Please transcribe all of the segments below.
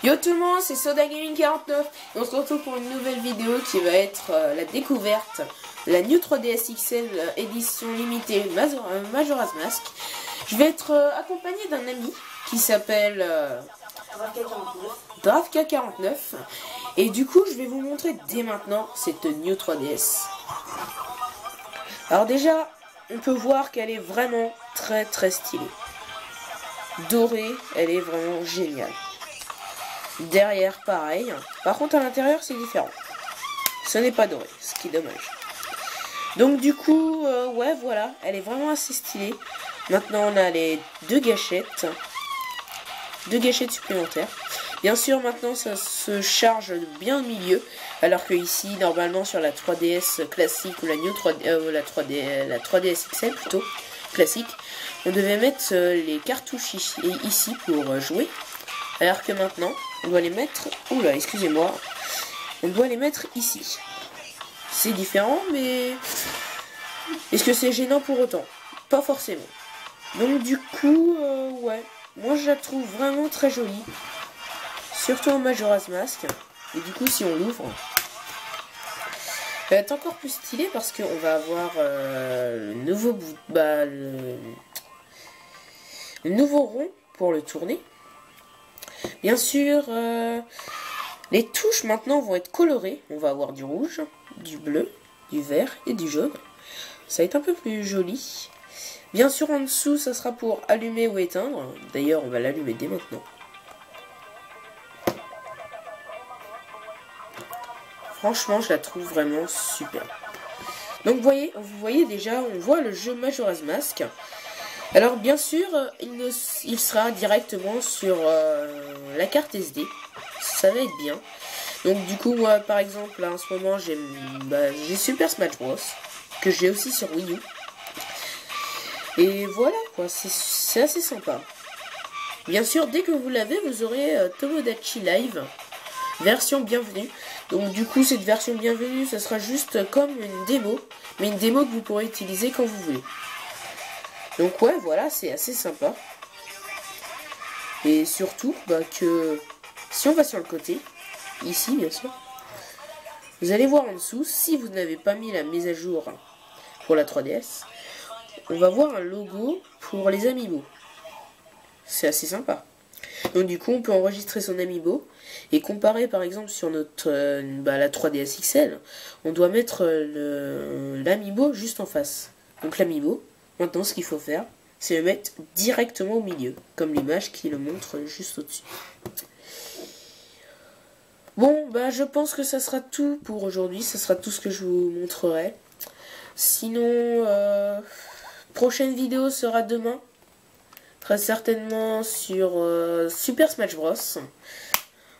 Yo tout le monde, c'est Soda Gaming 49 et on se retrouve pour une nouvelle vidéo qui va être la découverte de la New 3DS XL édition limitée Majora's Mask. Je vais être accompagné d'un ami qui s'appelle Dravka49 et du coup je vais vous montrer dès maintenant cette New 3DS. Alors déjà, on peut voir qu'elle est vraiment très stylée. Dorée, elle est vraiment géniale. Derrière, pareil. Par contre, à l'intérieur, c'est différent. Ce n'est pas doré, ce qui est dommage. Donc, du coup, ouais, voilà. Elle est vraiment assez stylée. Maintenant, on a les deux gâchettes supplémentaires. Bien sûr, maintenant, ça se charge bien au milieu. Alors que ici, normalement, sur la 3DS classique ou la New 3D, la 3DS XL plutôt, classique, on devait mettre les cartouches ici pour jouer. Alors que maintenant, on doit les mettre... Oula, excusez-moi. On doit les mettre ici. C'est différent, mais... Est-ce que c'est gênant pour autant? Pas forcément. Donc du coup, ouais. Moi, je la trouve vraiment très jolie. Surtout en Majora's Mask. Et du coup, si on l'ouvre... Elle va être encore plus stylée parce qu'on va avoir le nouveau bout... le nouveau rond pour le tourner. Bien sûr, les touches maintenant vont être colorées. On va avoir du rouge, du bleu, du vert et du jaune. Ça va être un peu plus joli. Bien sûr, en dessous, ça sera pour allumer ou éteindre. D'ailleurs, on va l'allumer dès maintenant. Franchement, je la trouve vraiment super. Donc, vous voyez déjà, on voit le jeu Majora's Mask. Alors bien sûr, il sera directement sur la carte SD. Ça va être bien. Donc du coup, moi par exemple, là, en ce moment, j'ai Super Smash Bros. Que j'ai aussi sur Wii U. Et voilà quoi, c'est assez sympa. Bien sûr, dès que vous l'avez, vous aurez Tomodachi Live, version bienvenue. Donc du coup, cette version bienvenue, ça sera juste comme une démo. Mais une démo que vous pourrez utiliser quand vous voulez. Donc ouais, voilà, c'est assez sympa. Et surtout, que si on va sur le côté, ici bien sûr, vous allez voir en dessous, si vous n'avez pas mis la mise à jour pour la 3DS, on va voir un logo pour les Amiibo. C'est assez sympa. Donc du coup, on peut enregistrer son Amiibo et comparer par exemple sur notre la 3DS XL, on doit mettre l'Amiibo juste en face. Donc l'Amiibo, maintenant, ce qu'il faut faire, c'est le mettre directement au milieu, comme l'image qui le montre juste au-dessus. Bon, je pense que ça sera tout pour aujourd'hui. Ça sera tout ce que je vous montrerai. Sinon, prochaine vidéo sera demain. Très certainement sur Super Smash Bros.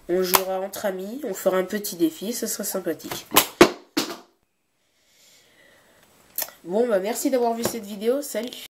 On jouera entre amis, on fera un petit défi, ça sera sympathique. Bon, merci d'avoir vu cette vidéo. Salut!